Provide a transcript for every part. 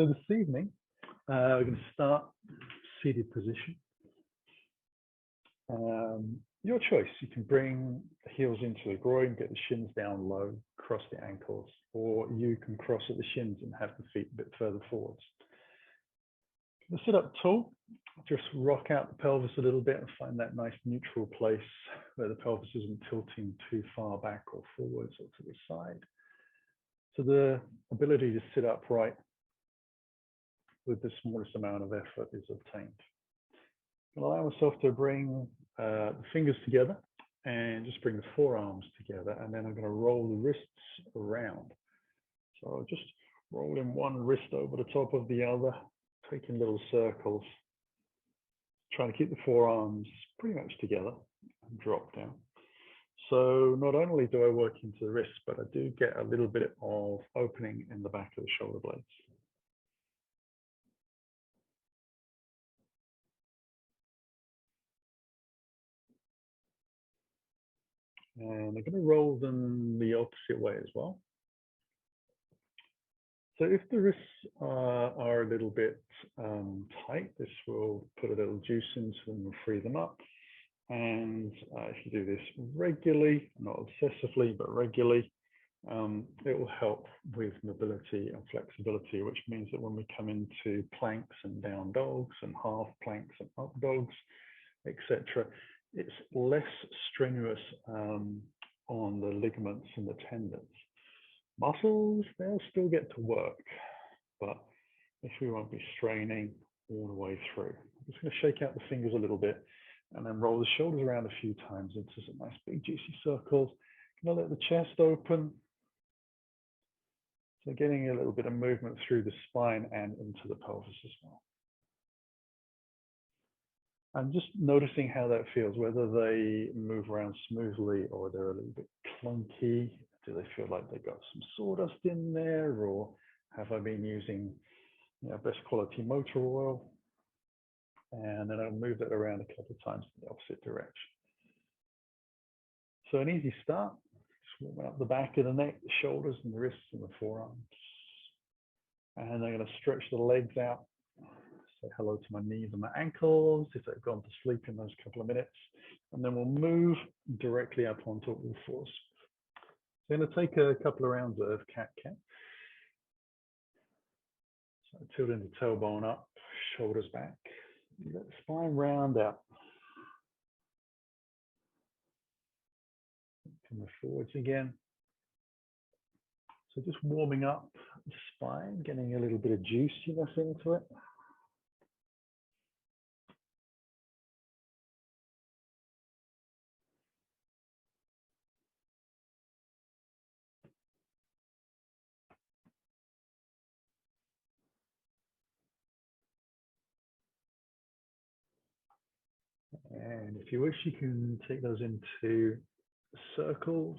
So this evening, we're going to start seated position. Your choice. You can bring the heels into the groin, get the shins down low, cross the ankles, or you can cross at the shins and have the feet a bit further forwards. Sit up tall, just rock out the pelvis a little bit and find that nice neutral place where the pelvis isn't tilting too far back or forwards or to the side. So the ability to sit upright with the smallest amount of effort is obtained. I'll allow myself to bring the fingers together and just bring the forearms together, and then I'm going to roll the wrists around. So I'll just roll in one wrist over the top of the other, taking little circles, trying to keep the forearms pretty much together and drop down. So not only do I work into the wrists, but I do get a little bit of opening in the back of the shoulder blades. And I'm going to roll them the opposite way as well. So if the wrists are a little bit tight, this will put a little juice into them and free them up. And if you do this regularly, not obsessively, but regularly, it will help with mobility and flexibility, which means that when we come into planks and down dogs and half planks and up dogs, etc., it's less strenuous on the ligaments and the tendons. Muscles, they'll still get to work, but we won't be straining all the way through. I'm just going to shake out the fingers a little bit and then roll the shoulders around a few times into some nice big juicy circles. Going to let the chest open. So getting a little bit of movement through the spine and into the pelvis as well. And just noticing how that feels, whether they move around smoothly or they're a little bit clunky. Do they feel like they've got some sawdust in there, or have I been using best quality motor oil? And then I'll move that around a couple of times in the opposite direction. So an easy start, just warming up the back of the neck, the shoulders and the wrists and the forearms. And I'm going to stretch the legs out. Say hello to my knees and my ankles if they've gone to sleep in those couple of minutes. And then we'll move directly up onto all fours. So I'm going to take a couple of rounds of cat-cat. So tilting the tailbone up, shoulders back. Let the spine round out. Come forwards again. So just warming up the spine, getting a little bit of juiciness into it. And if you wish, you can take those into circles.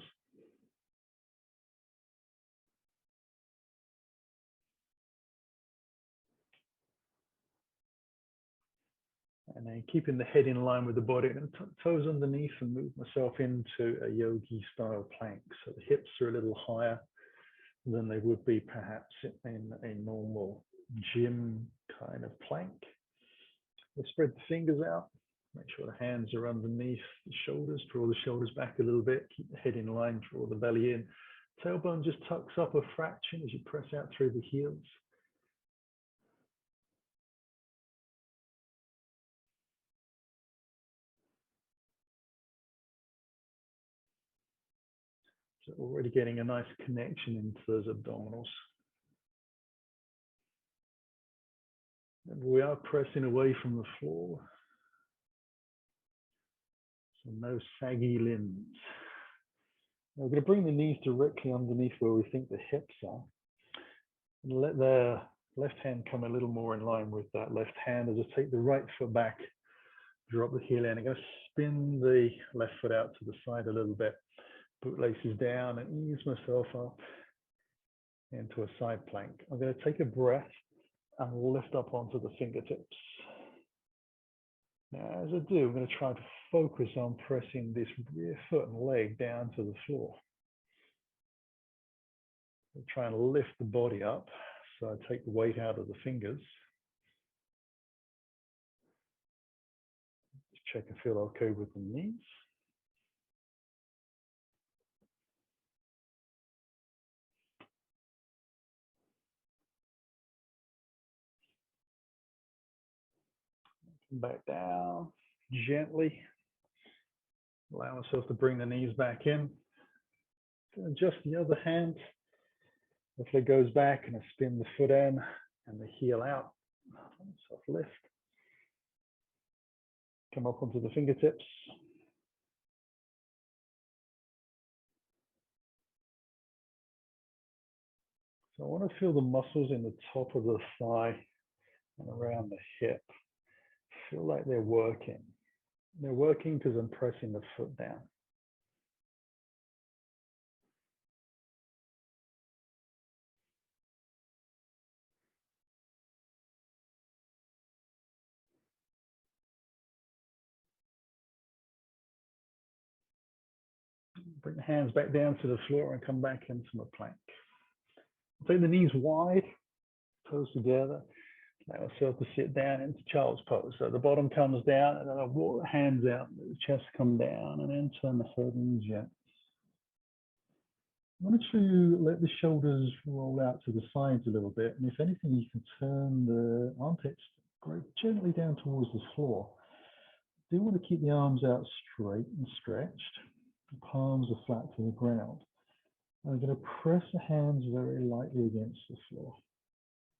And then keeping the head in line with the body, and toes underneath, and move myself into a yogi style plank. So the hips are a little higher than they would be perhaps in a normal gym kind of plank. We'll spread the fingers out. Make sure the hands are underneath the shoulders. Draw the shoulders back a little bit. Keep the head in line. Draw the belly in. Tailbone just tucks up a fraction as you press out through the heels. So already getting a nice connection into those abdominals. And we are pressing away from the floor. So no saggy limbs. Now we're going to bring the knees directly underneath where we think the hips are. And let the left hand come a little more in line with that left hand as I take the right foot back, drop the heel in. I'm going to spin the left foot out to the side a little bit. Bootlaces down and ease myself up into a side plank. I'm going to take a breath and lift up onto the fingertips. Now, as I do, I'm going to try to focus on pressing this rear foot and leg down to the floor. I'll try and lift the body up So I take the weight out of the fingers. Just check and feel okay with the knees. Back down gently. Allow myself to bring the knees back in. Adjust the other hand. The leg goes back and I spin the foot in and the heel out. Soft lift. Come up onto the fingertips. So I want to feel the muscles in the top of the thigh and around the hip. Feel like they're working. They're working because I'm pressing the foot down. Bring the hands back down to the floor and come back into my plank. Take the knees wide, toes together. Allow myself to sit down into child's pose. So the bottom comes down and then I walk the hands out, the chest come down and then turn the head in gently. I want to let the shoulders roll out to the sides a little bit. And if anything, you can turn the armpits gently down towards the floor. Do you want to keep the arms out straight and stretched? The palms are flat to the ground. I'm going to press the hands very lightly against the floor.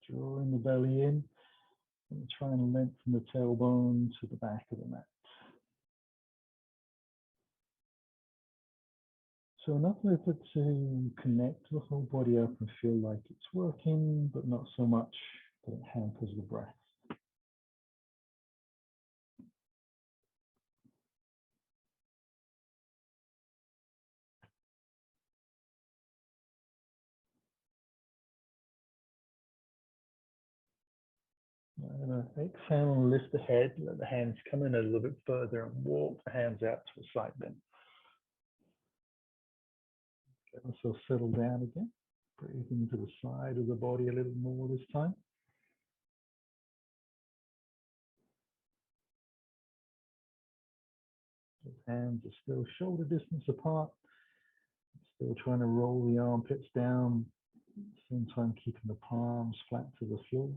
Drawing the belly in and try and lengthen the tailbone to the back of the mat. So enough effort to connect the whole body up and feel like it's working, but not so much that it hampers the breath. I'm going to exhale and lift the head, let the hands come in a little bit further and walk the hands out to the side bend. Get myself settled down again. Breathe into the side of the body a little more this time. The hands are still shoulder distance apart. Still trying to roll the armpits down. At the same time keeping the palms flat to the floor.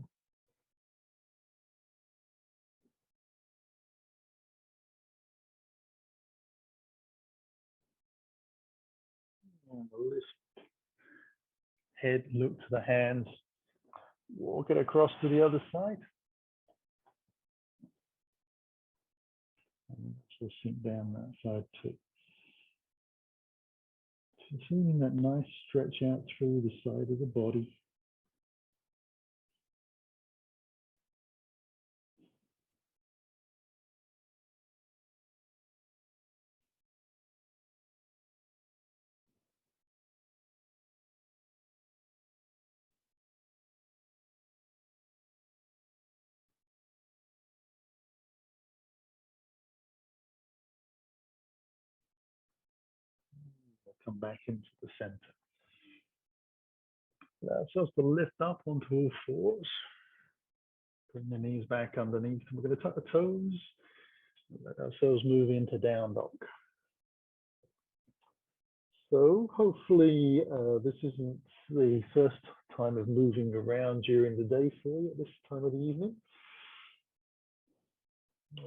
And lift head, look to the hands, walk it across to the other side. And so sink down that side too. So feeling that nice stretch out through the side of the body. Come back into the center. Allow ourselves to lift up onto all fours. Bring the knees back underneath. We're going to tuck the toes. Let ourselves move into down dog. So hopefully this isn't the first time of moving around during the day for you at this time of the evening.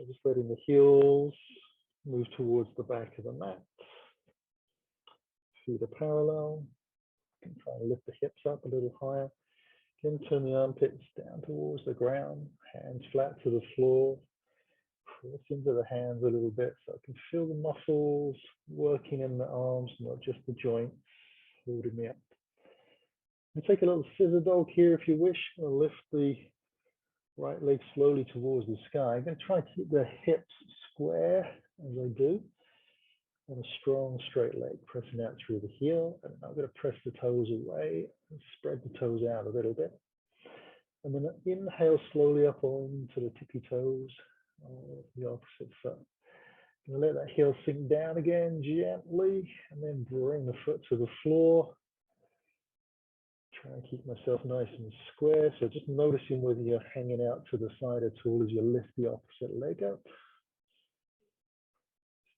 Just letting the heels move towards the back of the mat. Feet are parallel. You can try and lift the hips up a little higher. Again, turn the armpits down towards the ground. Hands flat to the floor. Press into the hands a little bit so I can feel the muscles working in the arms, not just the joints holding me up. And take a little scissor dog here if you wish. I'll lift the right leg slowly towards the sky. I'm going to try to keep the hips square as I do. And a strong straight leg pressing out through the heel. And I'm going to press the toes away and spread the toes out a little bit. And then inhale slowly up onto the tippy toes, the opposite foot. And let that heel sink down again gently, and then bring the foot to the floor. Try and keep myself nice and square. So just noticing whether you're hanging out to the side at all as you lift the opposite leg up.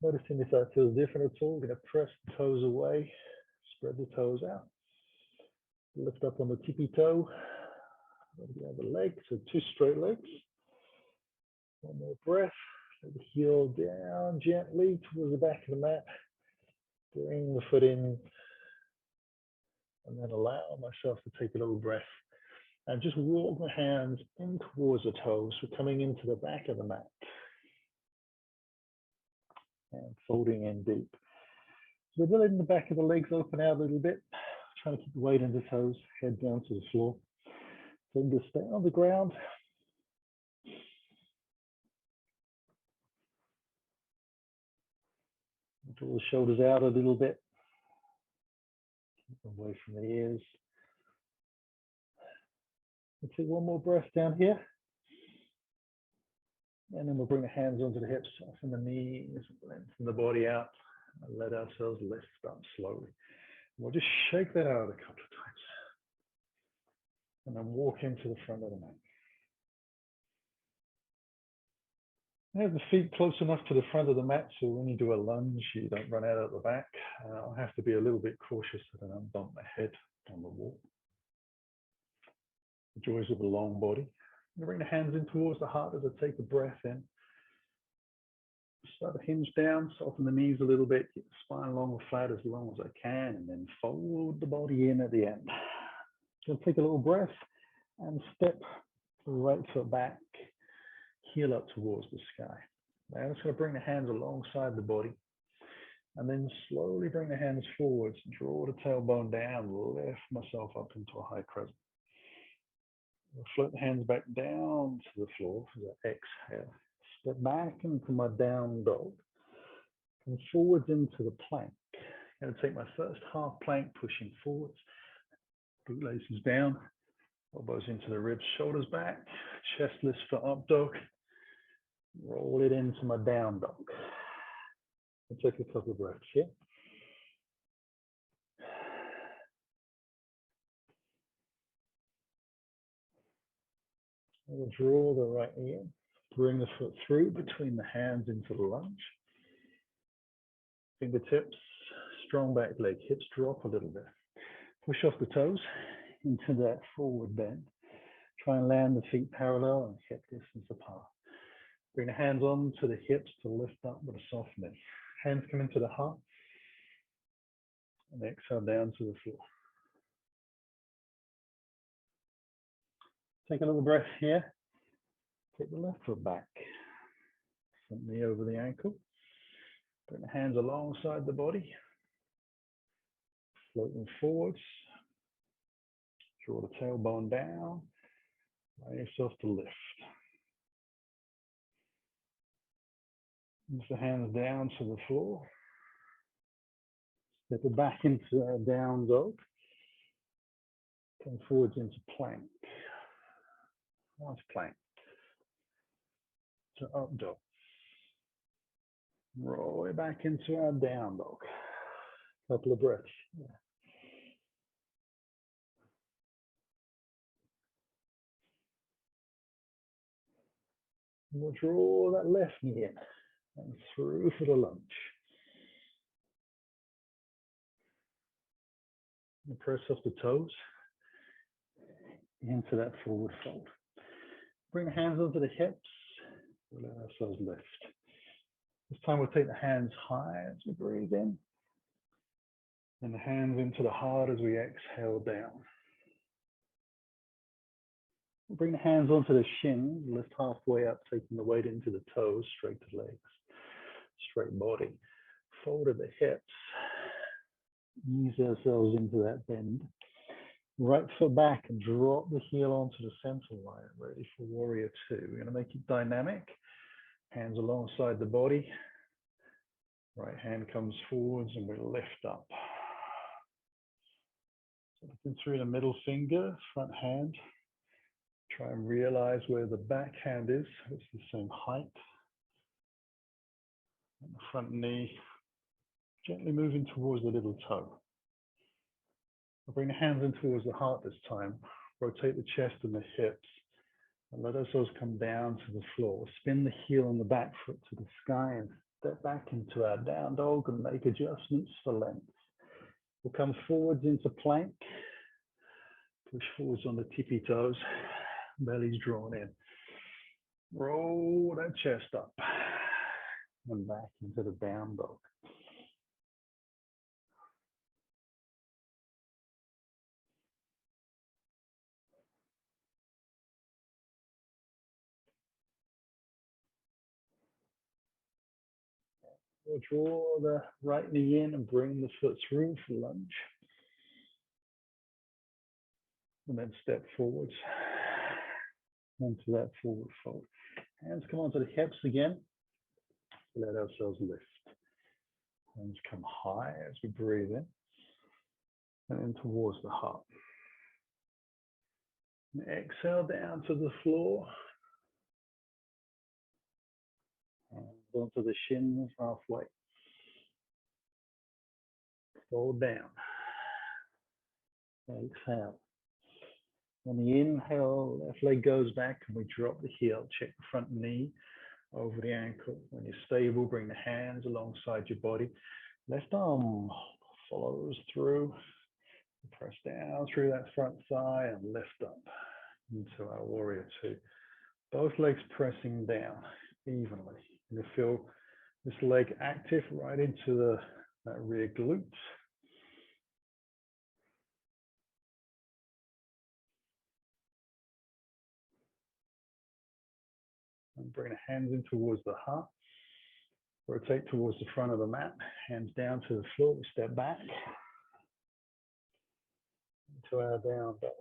Noticing if that feels different at all. We're going to press the toes away, spread the toes out. Lift up on the tippy toe. The other leg, so 2 straight legs. One more breath. Let the heel down gently towards the back of the mat. Bring the foot in. And then allow myself to take a little breath. And just walk the hands in towards the toes. We're coming into the back of the mat. And folding in deep. So we're letting the back of the legs open out a little bit. Trying to keep the weight in the toes. Head down to the floor. Fingers stay on the ground. Draw the shoulders out a little bit. Keep them away from the ears. Let's take one more breath down here. And then we'll bring the hands onto the hips, soften the knees, lengthen the body out, and let ourselves lift up slowly. We'll just shake that out a couple of times. And then walk into the front of the mat. Have the feet close enough to the front of the mat so when you do a lunge, you don't run out at the back. I'll have to be a little bit cautious so that I don't bump my head on the wall. The joys of a long body. I'm going to bring the hands in towards the heart as I take the breath in. Start to hinge down, soften the knees a little bit, keep the spine long and flat as long as I can, and then fold the body in at the end. So take a little breath and step the right foot back, heel up towards the sky. Now I'm just going to bring the hands alongside the body, and then slowly bring the hands forwards, draw the tailbone down, lift myself up into a high crescent. I'll float the hands back down to the floor as I exhale. Step back into my down dog. Come forwards into the plank. I'm going to take my first half plank, pushing forwards. Bootlaces down, elbows into the ribs, shoulders back, chest lifts for up dog. Roll it into my down dog. I'll take a couple of breaths here. We'll draw the right knee in. Bring the foot through between the hands into the lunge. Fingertips, strong back leg, hips drop a little bit. Push off the toes into that forward bend. Try and land the feet parallel and hip distance apart. Bring the hands on to the hips to lift up with a soft knee. Hands come into the heart. And exhale down to the floor. Take a little breath here. Take the left foot back. Front knee over the ankle. Bring the hands alongside the body. Floating forwards. Draw the tailbone down. Allow yourself to lift. Move the hands down to the floor. Step it back into a down dog. Come forwards into plank. Nice plank. To up dog. Roll it back into our down dog. Couple of breaths. Yeah. And we'll draw that left knee in and through for the lunge. And press off the toes into that forward fold. Bring the hands onto the hips. We'll let ourselves lift. This time we'll take the hands high as we breathe in. And the hands into the heart as we exhale down. We'll bring the hands onto the shins, lift halfway up, taking the weight into the toes, straight legs, straight body. Fold at the hips. Ease ourselves into that bend. Right foot back and drop the heel onto the center line, ready for warrior two. We're going to make it dynamic. Hands alongside the body. Right hand comes forwards and we lift up. So looking through the middle finger, front hand. Try and realize where the back hand is. It's the same height. And the front knee, gently moving towards the little toe. I'll bring the hands in towards the heart this time. Rotate the chest and the hips. And let ourselves come down to the floor. Spin the heel and the back foot to the sky and step back into our down dog and make adjustments for length. We'll come forwards into plank. Push forwards on the tippy toes. Belly's drawn in. Roll that chest up and back into the down dog. We'll draw the right knee in and bring the foot through for lunge. And then step forwards onto that forward fold. Hands come onto the hips again. Let ourselves lift. Hands come high as we breathe in and in towards the heart. And exhale down to the floor. And onto the shins halfway. Fold down. Exhale. On the inhale, left leg goes back and we drop the heel. Check the front knee over the ankle. When you're stable, bring the hands alongside your body. Left arm follows through. Press down through that front thigh and lift up into our warrior two. Both legs pressing down evenly. You feel this leg active right into that rear glute. And bring the hands in towards the heart. Rotate towards the front of the mat. Hands down to the floor. We step back into our down dog.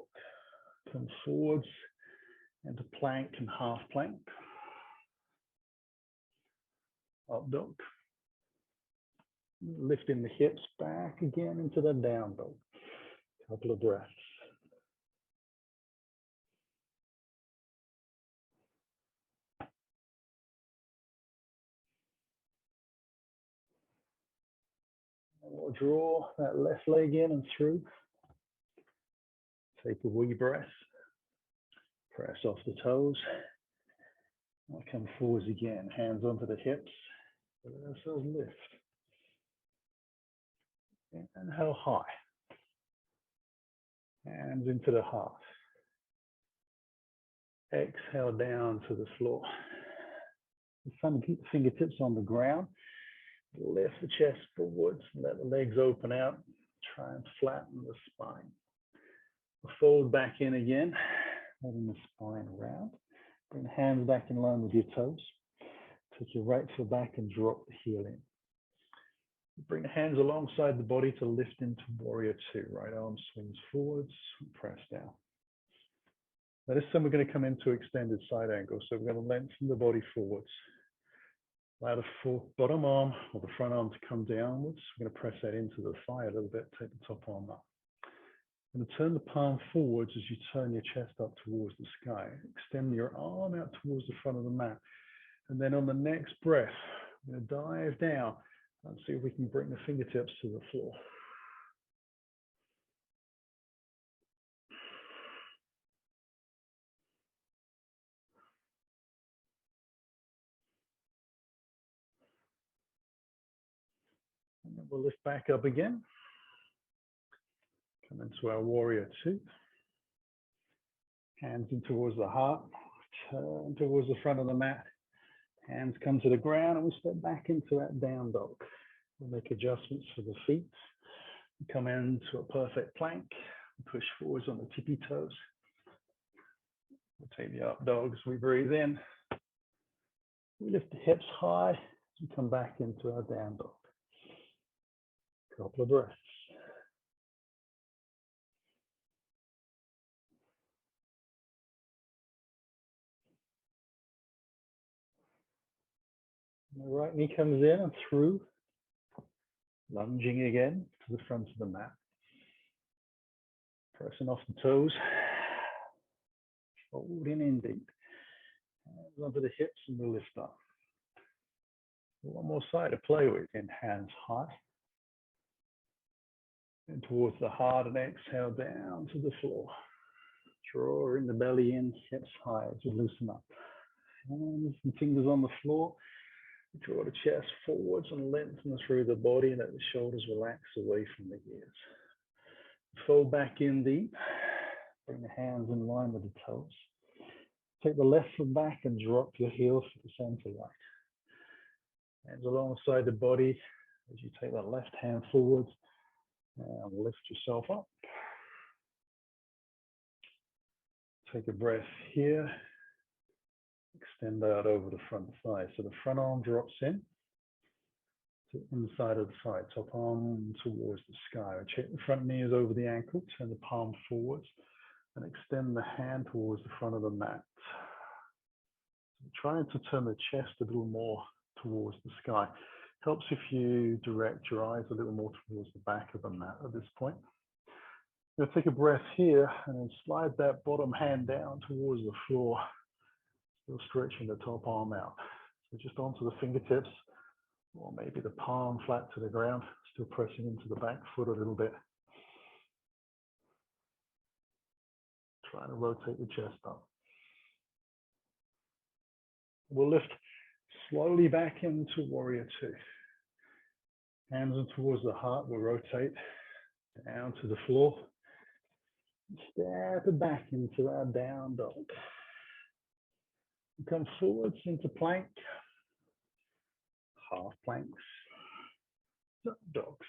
Come forwards into plank and half plank. Up dog. Lifting the hips back again into the down dog. Couple of breaths. And we'll draw that left leg in and through. Take a wee breath. Press off the toes. I'll come forwards again. Hands onto the hips. Let ourselves lift. Inhale high. Hands into the heart. Exhale down to the floor. Keep the fingertips on the ground. Lift the chest forwards. Let the legs open out. Try and flatten the spine. Fold back in again. Letting the spine round. Bring the hands back in line with your toes. Take your right foot back and drop the heel in. Bring the hands alongside the body to lift into warrior two. Right arm swings forwards, press down. Now this time we're going to come into extended side angle. So we're going to lengthen the body forwards. Allow the bottom arm or the front arm to come downwards. We're going to press that into the thigh a little bit. Take the top arm up. I'm going to turn the palm forwards as you turn your chest up towards the sky. Extend your arm out towards the front of the mat. And then on the next breath, we're going to dive down and see if we can bring the fingertips to the floor. And then we'll lift back up again. Come into our warrior two. Hands in towards the heart. Turn towards the front of the mat. Hands come to the ground and we step back into that down dog. We'll make adjustments for the feet. We come into a perfect plank. Push forwards on the tippy toes. We'll take the up dog as we breathe in. We lift the hips high as we come back into our down dog. Couple of breaths. The right knee comes in and through, lunging again to the front of the mat. Pressing off the toes, folding in deep. Hands onto the hips and we'll lift up. One more side to play with in hands high. And towards the heart and exhale down to the floor. Draw in the belly in, hips high as you loosen up. Hands and fingers on the floor. Draw the chest forwards and lengthen through the body. Let the shoulders relax away from the ears. Fold back in deep. Bring the hands in line with the toes. Take the left foot back and drop your heels to the center line. Hands alongside the body as you take that left hand forwards and lift yourself up. Take a breath here. Extend out over the front thigh. So the front arm drops in to the inside of the thigh. Top arm towards the sky. Check the front knee is over the ankle. Turn the palm forwards and extend the hand towards the front of the mat. So trying to turn the chest a little more towards the sky. Helps if you direct your eyes a little more towards the back of the mat at this point. Now take a breath here and then slide that bottom hand down towards the floor. Still stretching the top arm out. So just onto the fingertips, or maybe the palm flat to the ground, still pressing into the back foot a little bit. Trying to rotate the chest up. We'll lift slowly back into warrior two. Hands in towards the heart, we'll rotate down to the floor. Step back into our down dog. Come forwards into plank, half planks, dogs.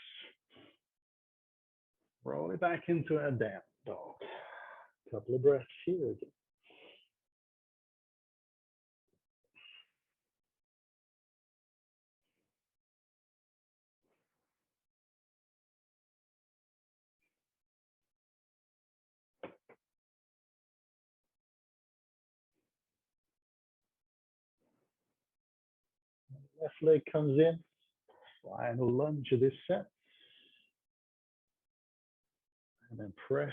Roll it back into our down dog. Couple of breaths here again. Left leg comes in, final lunge of this set. And then press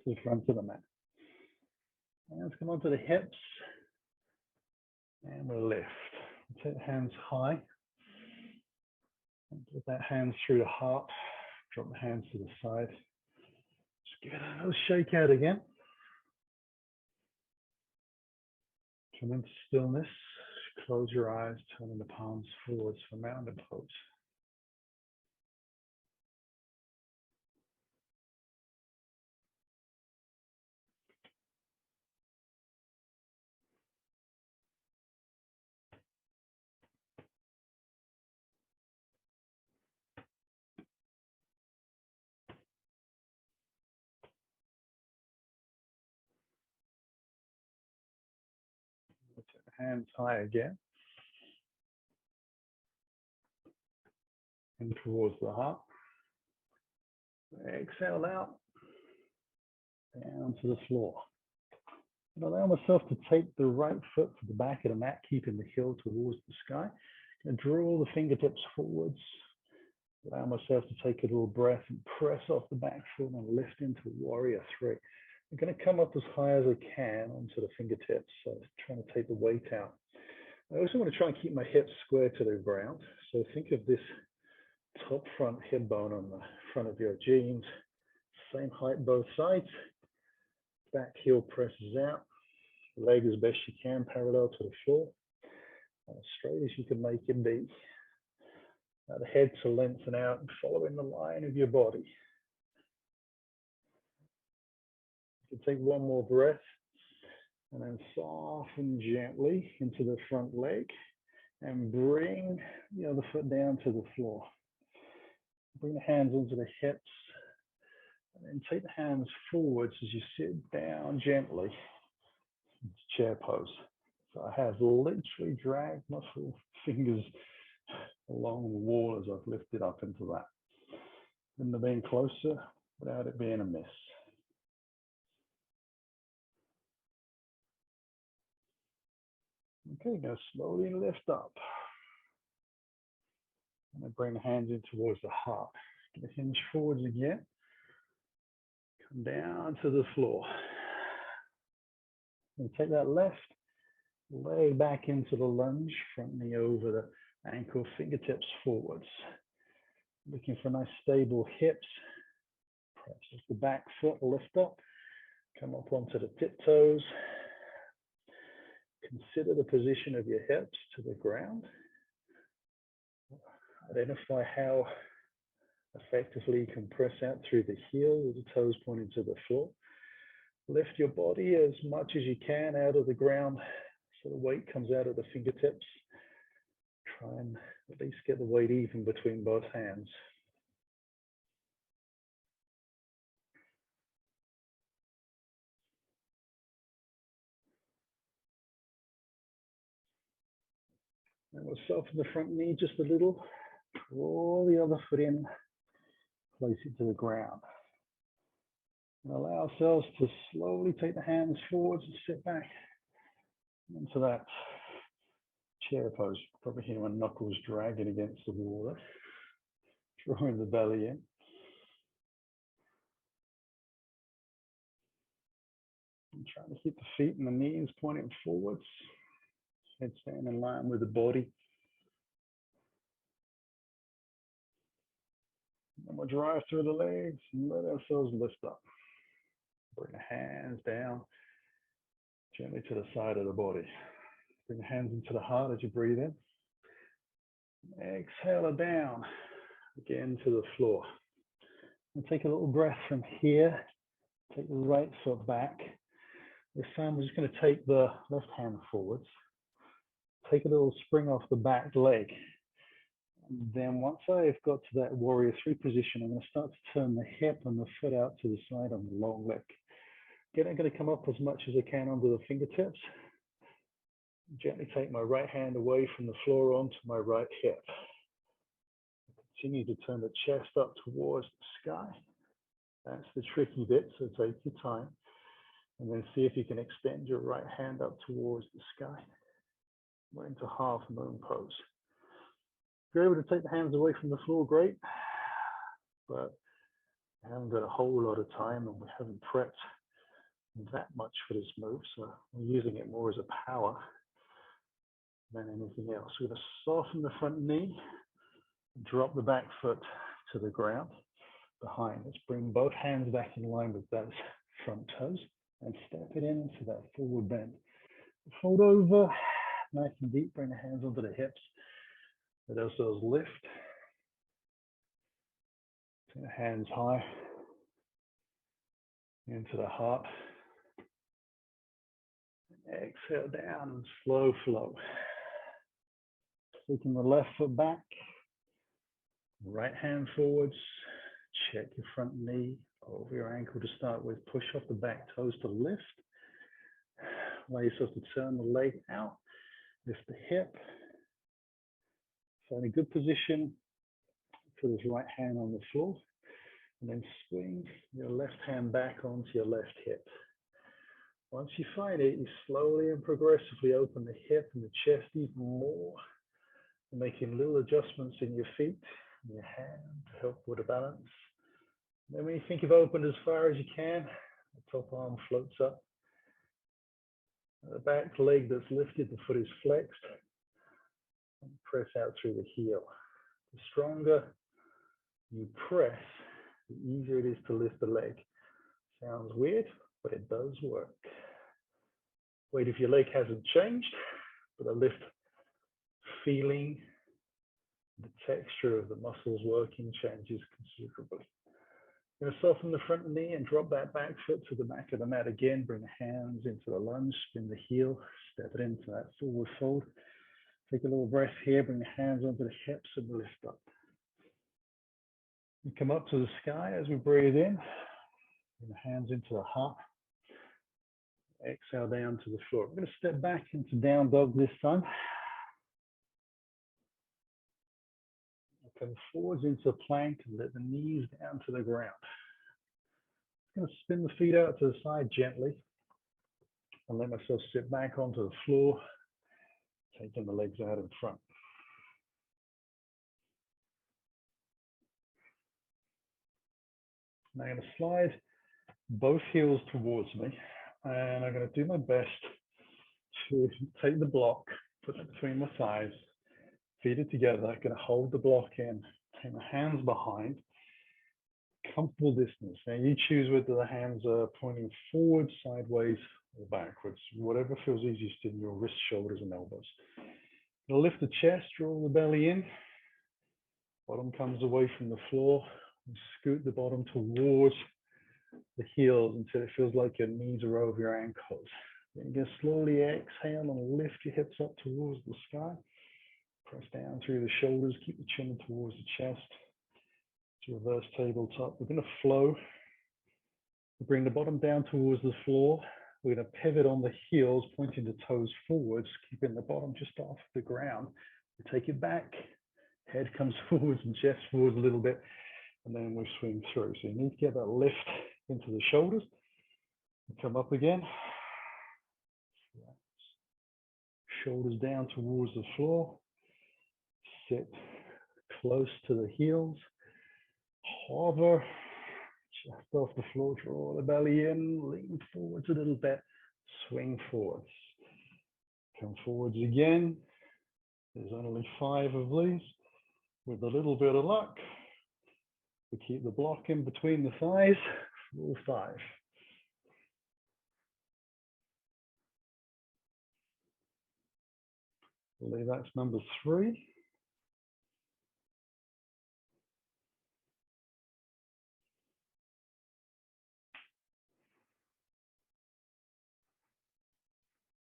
to the front of the mat. Hands come onto the hips. And we'll lift. Take the hands high. And put that hands through the heart. Drop the hands to the side. Just give it a little shake out again. Come into stillness. Close your eyes, turning the palms forwards for mountain pose. Hands high again. And towards the heart. Exhale out. Down to the floor. And allow myself to take the right foot to the back of the mat, keeping the heel towards the sky. And draw the fingertips forwards. Allow myself to take a little breath and press off the back foot and lift into warrior three. I'm going to come up as high as I can onto the fingertips, so trying to take the weight out. I also want to try and keep my hips square to the ground. So think of this top front hip bone on the front of your jeans. Same height both sides. Back heel presses out. Leg as best you can, parallel to the floor. As straight as you can make it be. The head to lengthen out and following the line of your body. You can take one more breath and then soften gently into the front leg and bring the other foot down to the floor. Bring the hands into the hips and then take the hands forwards as you sit down gently. It's chair pose. So I have literally dragged my full fingers along the wall as I've lifted up into that. Couldn't have been closer without it being a miss. Okay, now slowly lift up. And then bring the hands in towards the heart. Get the hinge forwards again. Come down to the floor. And take that left leg back into the lunge, front knee over the ankle, fingertips forwards. Looking for nice stable hips. Perhaps just the back foot lift up. Come up onto the tiptoes. Consider the position of your hips to the ground. Identify how effectively you can press out through the heel with the toes pointing to the floor. Lift your body as much as you can out of the ground so the weight comes out of the fingertips. Try and at least get the weight even between both hands. And we'll soften the front knee just a little. Draw the other foot in, place it to the ground. And allow ourselves to slowly take the hands forwards and sit back into that chair pose. Probably hear my knuckles dragging against the wall. Drawing the belly in. And trying to keep the feet and the knees pointing forwards. Head staying in line with the body. And we'll drive through the legs and let ourselves lift up. Bring the hands down gently to the side of the body. Bring the hands into the heart as you breathe in. Exhale it down again to the floor. And take a little breath from here. Take the right foot back. This time we're just going to take the left hand forwards. Take a little spring off the back leg. And then once I've got to that warrior three position, I'm going to start to turn the hip and the foot out to the side on the long leg. Again, I'm going to come up as much as I can onto the fingertips. Gently take my right hand away from the floor onto my right hip. Continue to turn the chest up towards the sky. That's the tricky bit, so take your time. And then see if you can extend your right hand up towards the sky. We're into half moon pose. If you're able to take the hands away from the floor, great. But we haven't got a whole lot of time and we haven't prepped that much for this move. So we're using it more as a power than anything else. We're going to soften the front knee, drop the back foot to the ground behind. Let's bring both hands back in line with those front toes and step it into that forward bend. Fold over, nice and deep, bring the hands onto the hips. Let ourselves lift. Take the hands high into the heart. Exhale down and slow flow. Taking the left foot back, right hand forwards, check your front knee over your ankle to start with. Push off the back toes to lift. Allow yourself to turn the leg out, lift the hip. Find a good position for this right hand on the floor, and then swing your left hand back onto your left hip. Once you find it, you slowly and progressively open the hip and the chest even more, making little adjustments in your feet and your hand to help with the balance. And then when you think you've opened as far as you can, the top arm floats up. The back leg that's lifted, the foot is flexed. And press out through the heel. The stronger you press, the easier it is to lift the leg. Sounds weird, but it does work. Weight if your leg hasn't changed, but the lift feeling, the texture of the muscles working changes considerably. You're going to soften the front knee and drop that back foot to the back of the mat again. Bring the hands into the lunge, spin the heel, step it into that forward fold. Take a little breath here, bring the hands onto the hips and lift up. You come up to the sky as we breathe in. Bring the hands into the heart. Exhale down to the floor. We're going to step back into down dog this time. Come forwards into a plank and let the knees down to the ground. I'm going to spin the feet out to the side gently and let myself sit back onto the floor, taking the legs out in front. Now I'm going to slide both heels towards me, and I'm going to do my best to take the block, put it between my thighs, feet are together. I'm going to hold the block in Take the hands behind, comfortable distance. Now you choose whether the hands are pointing forward, sideways, or backwards, whatever feels easiest in your wrists, shoulders, and elbows. You'll lift the chest, draw the belly in, bottom comes away from the floor, and scoot the bottom towards the heels until it feels like your knees are over your ankles. Then you can slowly exhale and lift your hips up towards the sky. Press down through the shoulders, keep the chin towards the chest. To reverse tabletop. We're going to flow. We bring the bottom down towards the floor. We're going to pivot on the heels, pointing the toes forwards, keeping the bottom just off the ground. We take it back. Head comes forwards and chest forwards a little bit. And then we swing through. So you need to get that lift into the shoulders. Come up again. Shoulders down towards the floor. Sit close to the heels. Hover, chest off the floor, draw the belly in, lean forwards a little bit, swing forwards. Come forwards again. There's only 5 of these. With a little bit of luck, we keep the block in between the thighs, all 5. I believe that's number 3.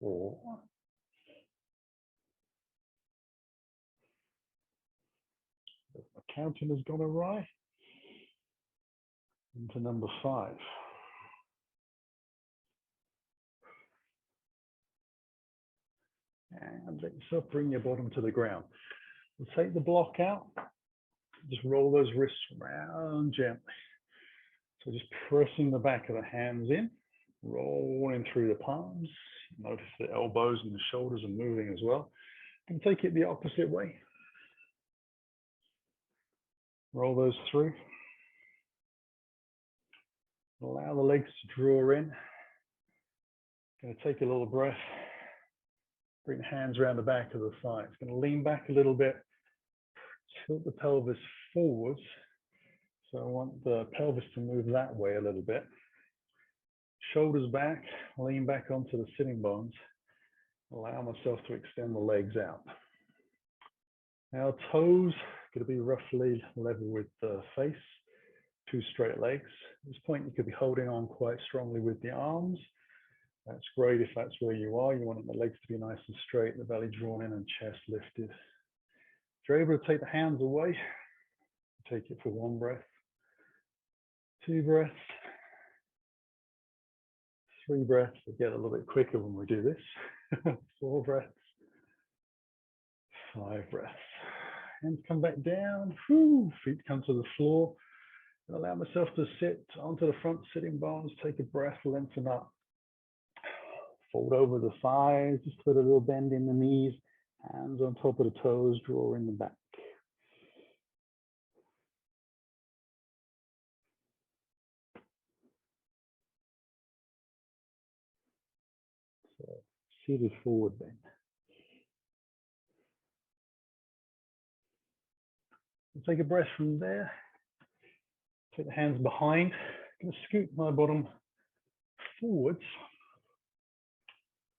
Or if my counting has gone awry, into number 5. And let yourself bring your bottom to the ground. We'll take the block out, just roll those wrists round gently. So just pressing the back of the hands in, rolling through the palms. Notice the elbows and the shoulders are moving as well. You can take it the opposite way. Roll those through. Allow the legs to draw in. Going to take a little breath. Bring the hands around the back of the thighs. Going to lean back a little bit. Tilt the pelvis forwards. So I want the pelvis to move that way a little bit. Shoulders back, lean back onto the sitting bones. Allow myself to extend the legs out. Now toes going to be roughly level with the face. 2 straight legs. At this point you could be holding on quite strongly with the arms. That's great if that's where you are. You want the legs to be nice and straight, the belly drawn in and chest lifted. If you're able to take the hands away, take it for 1 breath, 2 breaths, 3 breaths. We get a little bit quicker when we do this. 4 breaths, 5 breaths. Hands come back down. Whew. Feet come to the floor. Allow myself to sit onto the front sitting bones. Take a breath, lengthen up. Fold over the thighs. Just put a little bend in the knees. Hands on top of the toes. Draw in the back. So, seated forward bend. Take a breath from there. Take the hands behind. I'm going to scoot my bottom forwards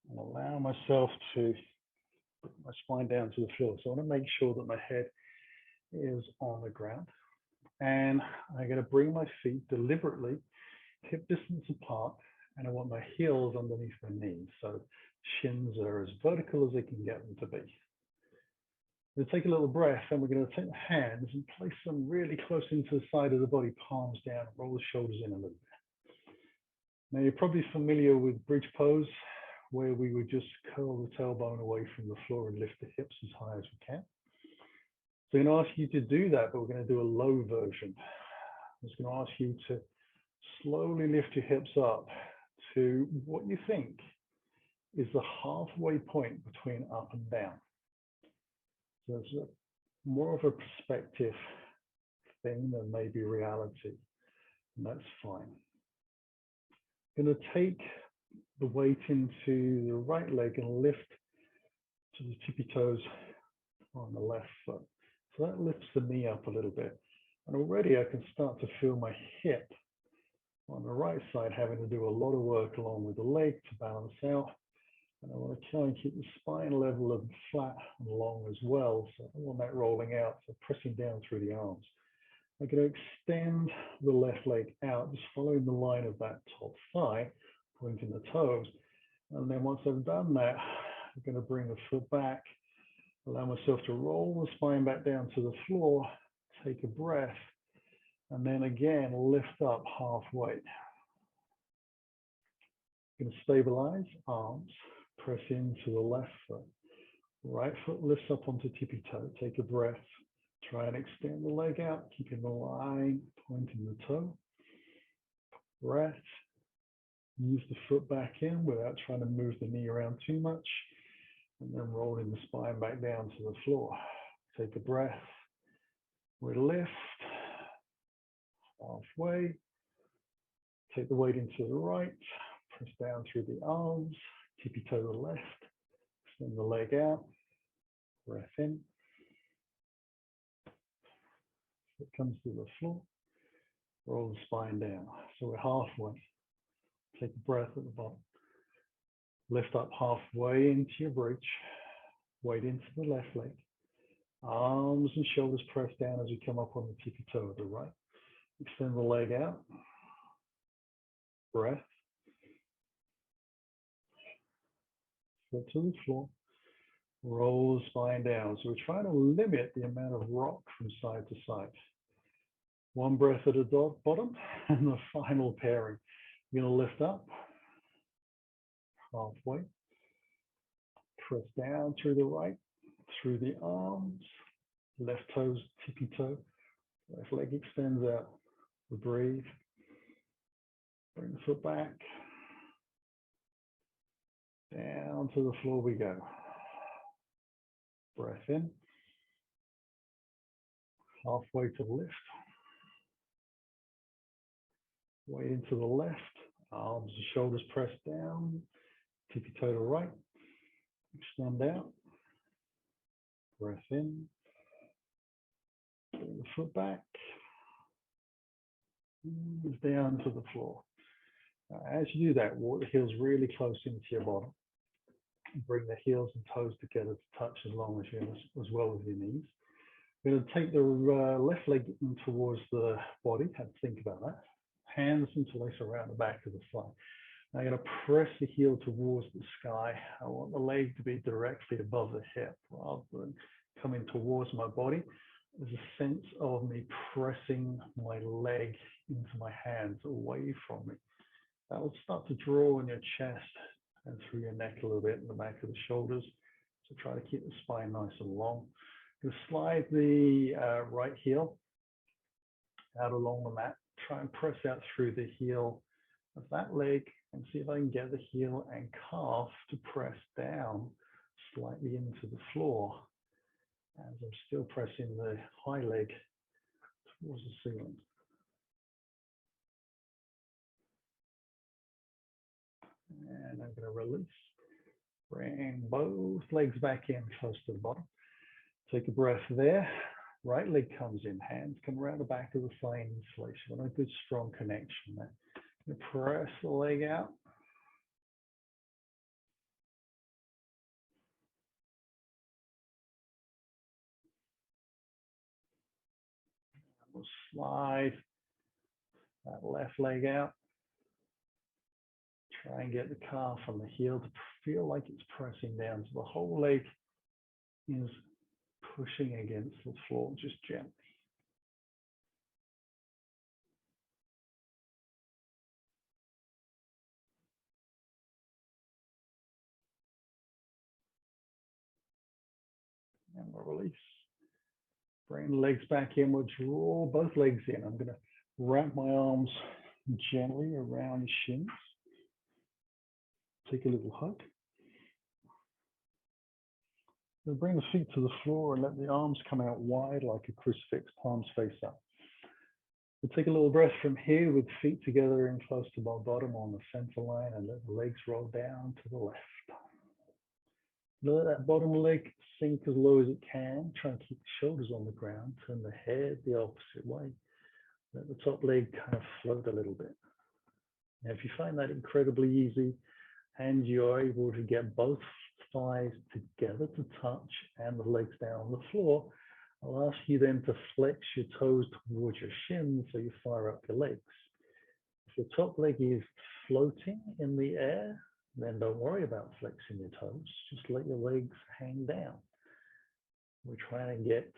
and allow myself to put my spine down to the floor. So I want to make sure that my head is on the ground. And I'm going to bring my feet deliberately hip distance apart, and I want my heels underneath my knees. So shins are as vertical as they can get them to be. We'll take a little breath, and we're going to take the hands and place them really close into the side of the body, palms down, roll the shoulders in a little bit. Now you're probably familiar with bridge pose, where we would just curl the tailbone away from the floor and lift the hips as high as we can. So I'm going to ask you to do that, but we're going to do a low version. I'm just going to ask you to slowly lift your hips up to what you think is the halfway point between up and down. So it's more of a perspective thing than maybe reality, and that's fine. I'm going to take the weight into the right leg and lift to the tippy toes on the left foot. So that lifts the knee up a little bit. And already I can start to feel my hip on the right side having to do a lot of work along with the leg to balance out. And I want to try and keep the spine level and flat and long as well. So I want that rolling out, so pressing down through the arms. I'm going to extend the left leg out, just following the line of that top thigh, pointing the toes. And then once I've done that, I'm going to bring the foot back, allow myself to roll the spine back down to the floor, take a breath, and then again, lift up halfway. I'm going to stabilize, arms, press into the left foot. Right foot lifts up onto tippy toe, take a breath. Try and extend the leg out, keeping the line, pointing the toe. Breath. Use the foot back in without trying to move the knee around too much. And then rolling the spine back down to the floor. Take a breath. We lift. Halfway. Take the weight into the right. Press down through the arms. Tippy toe to the left. Extend the leg out. Breath in. It comes to the floor. Roll the spine down. So we're halfway. Take a breath at the bottom. Lift up halfway into your bridge. Weight into the left leg. Arms and shoulders press down as you come up on the tippy toe of the right. Extend the leg out. Breath. Foot to the floor. Roll the spine down. So we're trying to limit the amount of rock from side to side. One breath at the bottom and the final pairing. You're going to lift up halfway. Press down through the right, through the arms, left toes, tippy toe. Left leg extends out. We breathe. Bring the foot back. Down to the floor we go. Breath in. Halfway to the lift. Weight into the left. Arms and shoulders press down. Tippy toe to right. Extend out. Breath in. Bring the foot back. Move down to the floor. Now, as you do that, walk the heels really close into your bottom. Bring the heels and toes together to touch as long as as well as your knees. We're going to take the left leg in towards the body. Have to think about that. Hands interlace around the back of the thigh. Now I'm going to press the heel towards the sky. I want the leg to be directly above the hip rather than coming towards my body. There's a sense of me pressing my leg into my hands away from me. That will start to draw on your chest and through your neck a little bit in the back of the shoulders. So try to keep the spine nice and long. Just slide the right heel out along the mat. Try and press out through the heel of that leg and see if I can get the heel and calf to press down slightly into the floor as I'm still pressing the high leg towards the ceiling. And I'm going to release. Bring both legs back in close to the bottom. Take a breath there. Right leg comes in. Hands come around the back of the thigh in inflation. A good strong connection there. You press the leg out. We'll slide that left leg out. Try and get the calf and the heel to feel like it's pressing down. So the whole leg is pushing against the floor just gently. And we'll release. Bring the legs back in. We'll draw both legs in. I'm going to wrap my arms gently around the shins. Take a little hug. Then bring the feet to the floor and let the arms come out wide like a crucifix, palms face up. We'll take a little breath from here with feet together and close to my bottom on the center line and let the legs roll down to the left. Let that bottom leg sink as low as it can. Try and keep the shoulders on the ground. Turn the head the opposite way. Let the top leg kind of float a little bit. Now, if you find that incredibly easy and you're able to get both thighs together to touch and the legs down on the floor, I'll ask you then to flex your toes towards your shins so you fire up your legs. If your top leg is floating in the air, then don't worry about flexing your toes. Just let your legs hang down. We're trying to get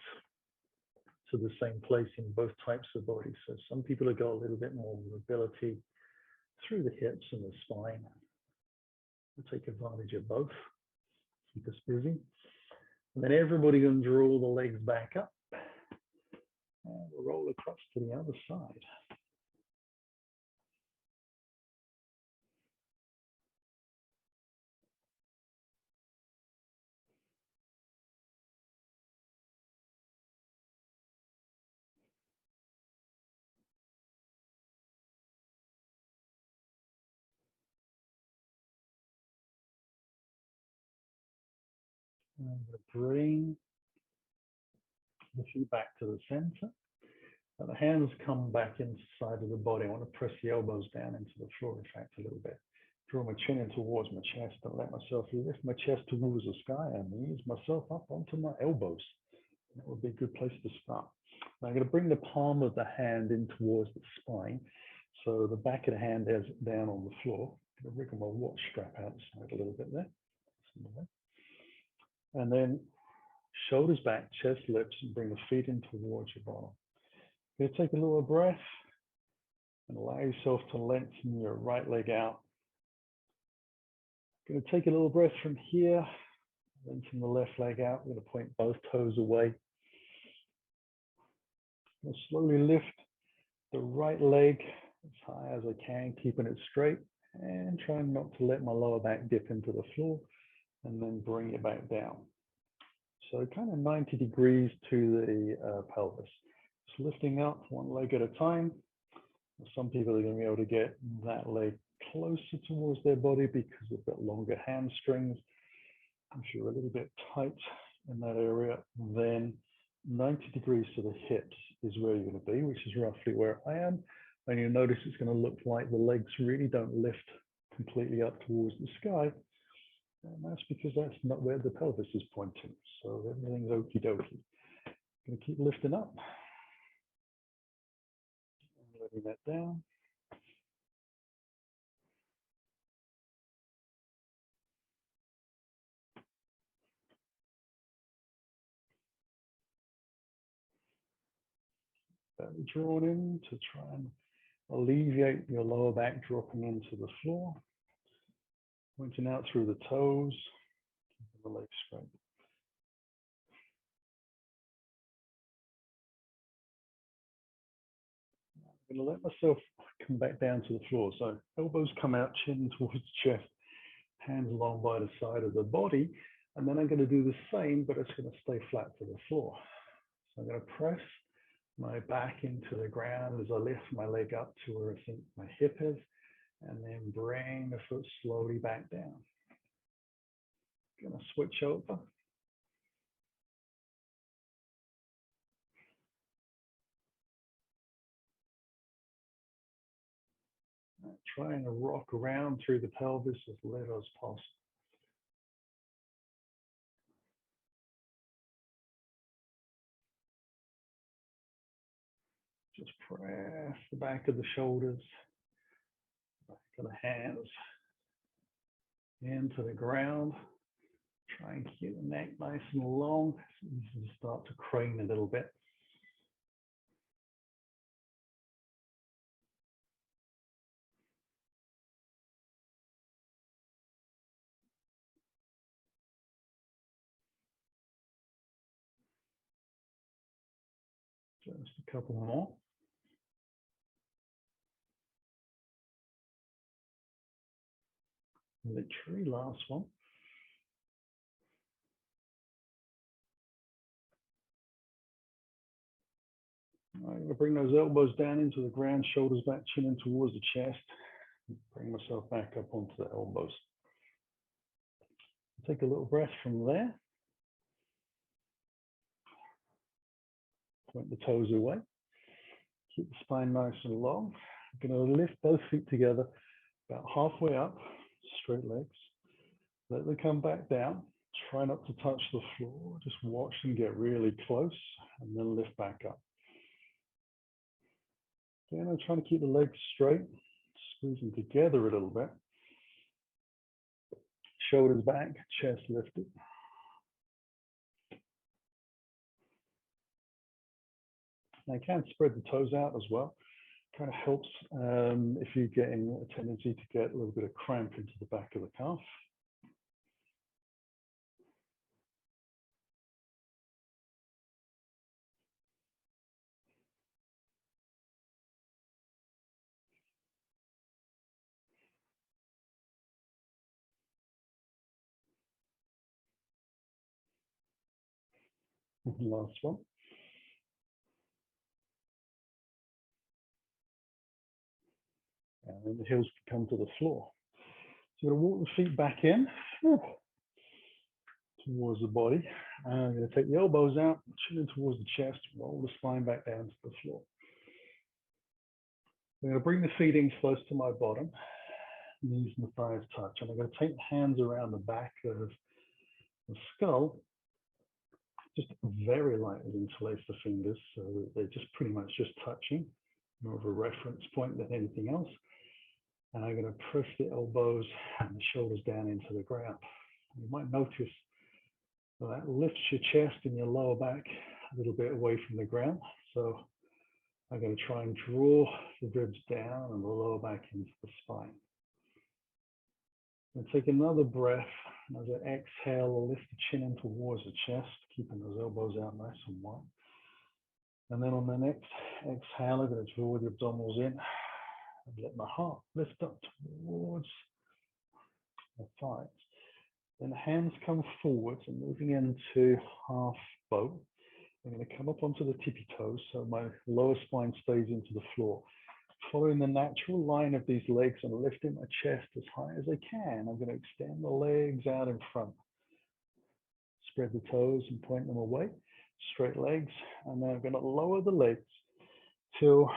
to the same place in both types of bodies. So some people have got a little bit more mobility through the hips and the spine. We'll take advantage of both. Keep us busy. And then everybody can draw the legs back up. And we'll roll across to the other side. And I'm going to bring the feet back to the center. And the hands come back inside of the body. I want to press the elbows down into the floor, in fact, a little bit. Draw my chin in towards my chest and let myself lift my chest towards the sky and ease myself up onto my elbows. That would be a good place to start. Now I'm going to bring the palm of the hand in towards the spine. So the back of the hand is down on the floor. I'm going to wriggle my watch strap outside a little bit there. And then shoulders back, chest lifts, and bring the feet in towards your bottom. You're going to take a little breath and allow yourself to lengthen your right leg out. You're going to take a little breath from here, lengthen the left leg out. I'm going to point both toes away. I'm going to slowly lift the right leg as high as I can, keeping it straight, and trying not to let my lower back dip into the floor, and then bring it back down. So kind of 90 degrees to the pelvis. Just lifting up one leg at a time. Some people are going to be able to get that leg closer towards their body because they've got longer hamstrings. If you're a little bit tight in that area, then 90 degrees to the hips is where you're going to be, which is roughly where I am. And you'll notice it's going to look like the legs really don't lift completely up towards the sky. And that's because that's not where the pelvis is pointing. So everything's okie dokie. Going to keep lifting up. Letting that down. Belly drawn in to try and alleviate your lower back dropping into the floor. Pointing out through the toes, keeping the legs straight. I'm going to let myself come back down to the floor. So elbows come out, chin towards the chest, hands along by the side of the body. And then I'm going to do the same, but it's going to stay flat to the floor. So I'm going to press my back into the ground as I lift my leg up to where I think my hip is, and then bring the foot slowly back down. I'm going to switch over. Trying to rock around through the pelvis as little as possible. Just press the back of the shoulders, back of the hands into the ground. Try and keep the neck nice and long. So you can start to crane a little bit. Just a couple more. Literally, last one. I'm going to bring those elbows down into the ground, shoulders back, chin in towards the chest. Bring myself back up onto the elbows. Take a little breath from there. Point the toes away. Keep the spine nice and long. I'm going to lift both feet together about halfway up, straight legs. Let them come back down. Try not to touch the floor. Just watch them get really close and then lift back up. Again, I'm trying to keep the legs straight, squeeze them together a little bit. Shoulders back, chest lifted. Now, I can spread the toes out as well. Kind of helps if you're getting a tendency to get a little bit of cramp into the back of the calf. Last one. And then the heels come to the floor. So I'm going to walk the feet back in towards the body. And I'm going to take the elbows out, chin in towards the chest, roll the spine back down to the floor. I'm going to bring the feet in close to my bottom, knees and the thighs touch. And I'm going to take the hands around the back of the skull, just very lightly interlace the fingers so that they're just pretty much just touching, more of a reference point than anything else. And I'm going to press the elbows and the shoulders down into the ground. You might notice that lifts your chest and your lower back a little bit away from the ground. So I'm going to try and draw the ribs down and the lower back into the spine. And take another breath. And as I exhale, I'll lift the chin in towards the chest, keeping those elbows out nice and wide. And then on the next exhale, I'm going to draw the abdominals in and let my heart lift up towards the thighs. Then the hands come forwards and moving into half bow. I'm going to come up onto the tippy toes so my lower spine stays into the floor. Following the natural line of these legs and lifting my chest as high as I can, I'm going to extend the legs out in front. Spread the toes and point them away. Straight legs. And then I'm going to lower the legs till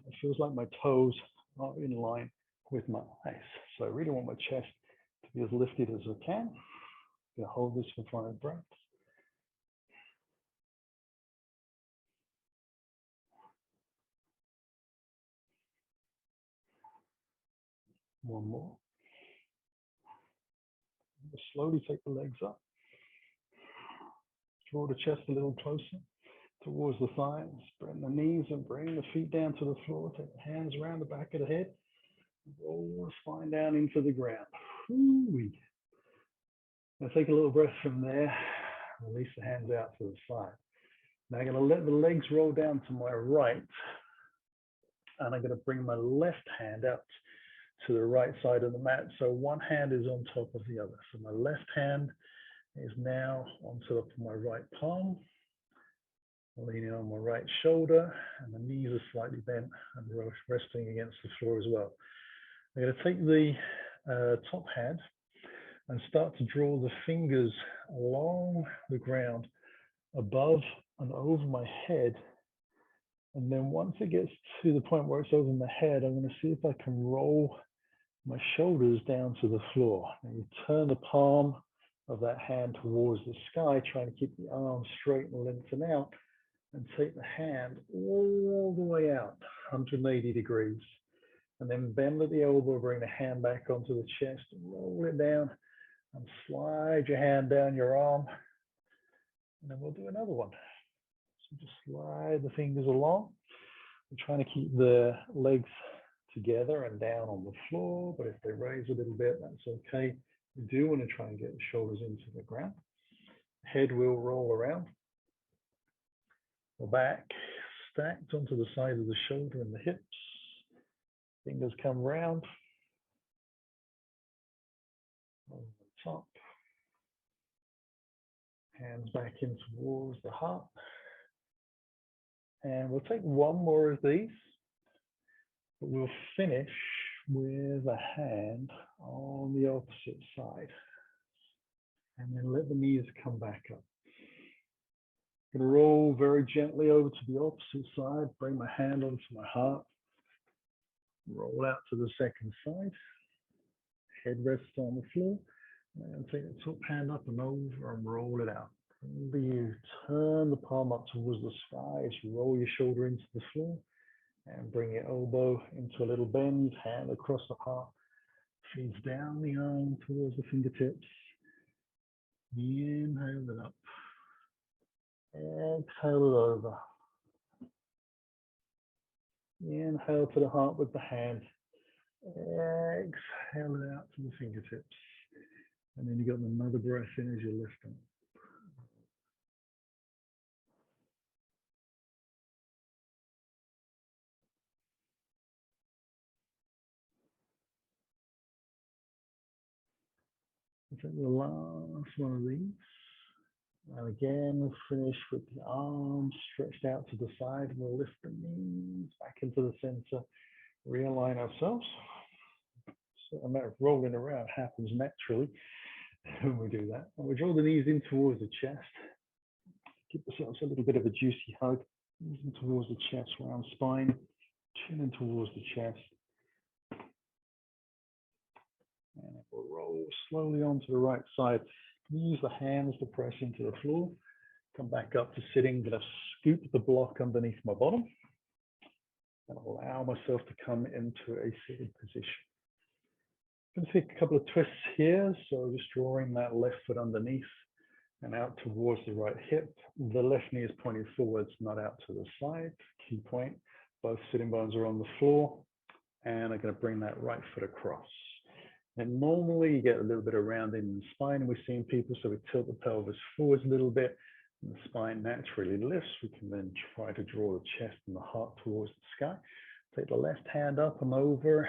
it feels like my toes are in line with my eyes. So I really want my chest to be as lifted as I can. I'm going to hold this for 5 breaths. One more. Just slowly take the legs up. Draw the chest a little closer towards the thighs. Bend the knees and bring the feet down to the floor. Take the hands around the back of the head. Roll the spine down into the ground. Now take a little breath from there. Release the hands out to the side. Now I'm going to let the legs roll down to my right. And I'm going to bring my left hand out to the right side of the mat. So one hand is on top of the other. So my left hand is now on top of my right palm, leaning on my right shoulder, and the knees are slightly bent and resting against the floor as well. I'm going to take the top hand and start to draw the fingers along the ground above and over my head. And then once it gets to the point where it's over my head, I'm going to see if I can roll my shoulders down to the floor. And you turn the palm of that hand towards the sky, trying to keep the arms straight and lengthen out, and take the hand all the way out, 180 degrees. And then bend at the elbow, bring the hand back onto the chest, roll it down, and slide your hand down your arm. And then we'll do another one. So just slide the fingers along. We're trying to keep the legs together and down on the floor, but if they raise a little bit, that's okay. We do want to try and get the shoulders into the ground. Head will roll around. The back stacked onto the side of the shoulder and the hips. Fingers come round. Over the top. Hands back in towards the heart. And we'll take one more of these, but we'll finish with a hand on the opposite side. And then let the knees come back up. I'm going to roll very gently over to the opposite side, bring my hand onto my heart, roll out to the second side, head rests on the floor, and take the top hand up and over and roll it out. Remember, you turn the palm up towards the sky as you roll your shoulder into the floor, and bring your elbow into a little bend, hand across the heart, feeds down the arm towards the fingertips. Inhale it up. Exhale it over. Inhale to the heart with the hand. Exhale it out to the fingertips. And then you got another breath in as you lift them. I'll take the last one of these. And again, we'll finish with the arms stretched out to the side. We'll lift the knees back into the center, realign ourselves. So a matter of rolling around happens naturally when we do that. And we draw the knees in towards the chest. Give ourselves a little bit of a juicy hug. Knees in towards the chest, round spine, chin in towards the chest. And we'll roll slowly onto the right side. Use the hands to press into the floor. Come back up to sitting. Gonna scoop the block underneath my bottom and allow myself to come into a seated position. I'm gonna take a couple of twists here. So just drawing that left foot underneath and out towards the right hip. The left knee is pointing forwards, not out to the side. Key point, both sitting bones are on the floor. And I'm gonna bring that right foot across. And normally you get a little bit of rounding in the spine, and we're seeing people, so we tilt the pelvis forwards a little bit, and the spine naturally lifts. We can then try to draw the chest and the heart towards the sky. Take the left hand up and over,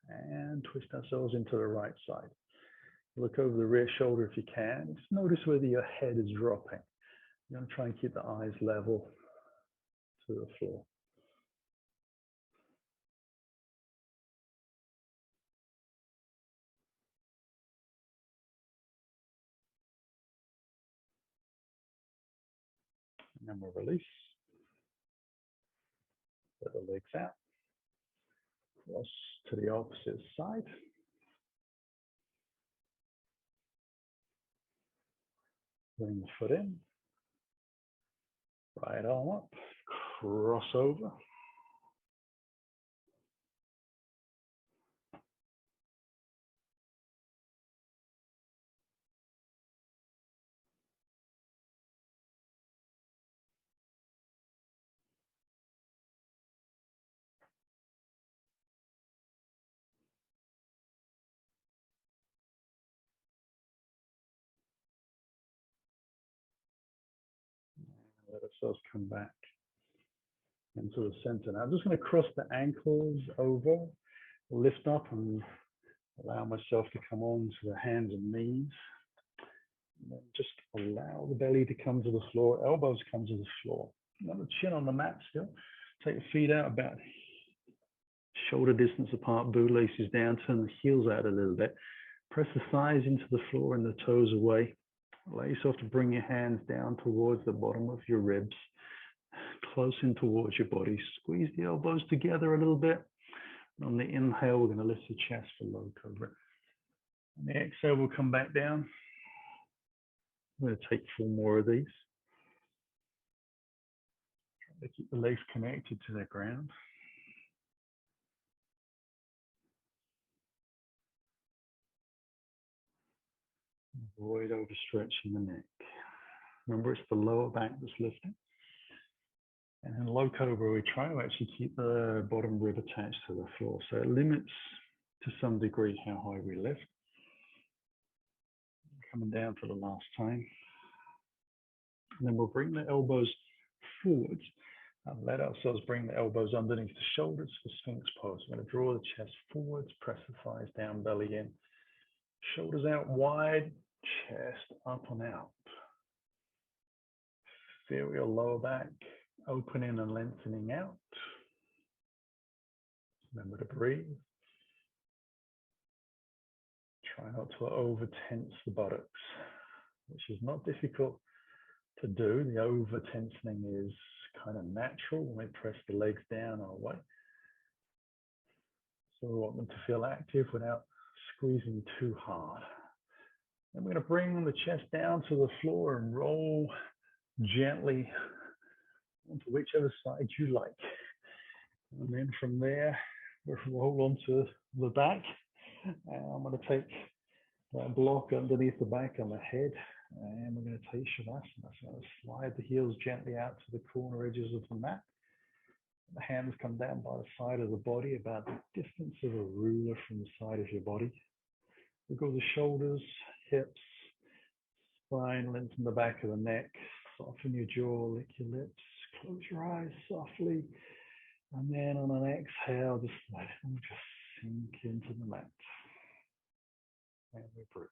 and twist ourselves into the right side. Look over the rear shoulder if you can. Just notice whether your head is dropping. You're going to try and keep the eyes level to the floor. And then we'll release. Let the legs out. Cross to the opposite side. Bring the foot in. Right arm up. Cross over. Let ourselves come back into the center. Now I'm just going to cross the ankles over, lift up and allow myself to come on to the hands and knees. And then just allow the belly to come to the floor, elbows come to the floor. Now the chin on the mat still. Take the feet out about shoulder distance apart, bootlaces down, turn the heels out a little bit. Press the thighs into the floor and the toes away. Allow yourself to bring your hands down towards the bottom of your ribs, close in towards your body. Squeeze the elbows together a little bit. And on the inhale, we're going to lift the chest for low cobra. On the exhale, we'll come back down. I'm going to take 4 more of these. Try to keep the legs connected to the ground. Avoid overstretching the neck. Remember, it's the lower back that's lifting. And in low cobra, we try to actually keep the bottom rib attached to the floor. So it limits to some degree how high we lift. Coming down for the last time. And then we'll bring the elbows forwards and let ourselves bring the elbows underneath the shoulders for Sphinx pose. We're going to draw the chest forwards, press the thighs down, belly in. Shoulders out wide, chest up and out. Feel your lower back opening and lengthening out. Remember to breathe. Try not to over tense the buttocks. which is not difficult to do. The over tensioning is kind of natural when we press the legs down or away. So we want them to feel active without squeezing too hard. And we're going to bring the chest down to the floor and roll gently onto whichever side you like. And then from there, we'll roll onto the back. And I'm going to take that block underneath the back on the head, and we're going to take Shavasana. So I'm going to slide the heels gently out to the corner edges of the mat. The hands come down by the side of the body, about the distance of a ruler from the side of your body. Wiggle the shoulders, hips, spine, lengthen the back of the neck, soften your jaw, lick your lips, close your eyes softly, and then on an exhale, just let them just sink into the mat. And we breathe.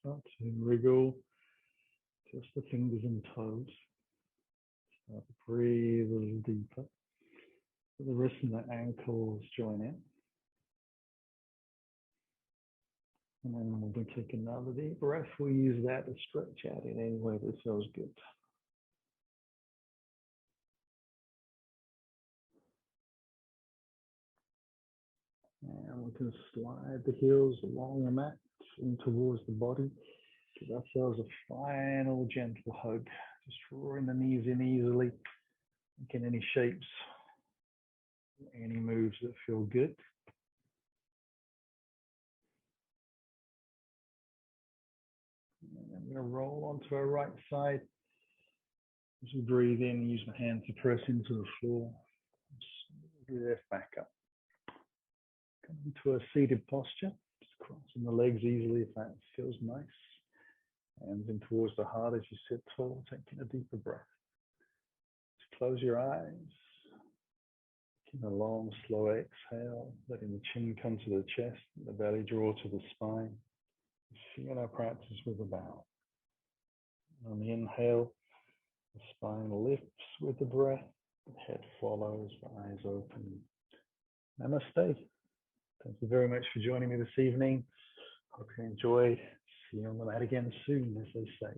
Start to wriggle just the fingers and toes. Start to breathe a little deeper. So the wrists and the ankles join in. And then we'll take another deep breath. We use that to stretch out in any way that feels good. And we can slide the heels along the mat in towards the body. Give ourselves a final gentle hug. Just drawing the knees in easily. Making any shapes, any moves that feel good. And I'm going to roll onto our right side. As we breathe in, use my hand to press into the floor. Lift back up. Come into a seated posture. Just crossing the legs easily if that feels nice. Hands in towards the heart as you sit tall, taking a deeper breath. Just close your eyes. Taking a long, slow exhale, letting the chin come to the chest, the belly draw to the spine. Feel our practice with a bow. On the inhale, the spine lifts with the breath, the head follows, the eyes open. Namaste. Thank you very much for joining me this evening. Hope you enjoyed. See you on the mat again soon, as they say.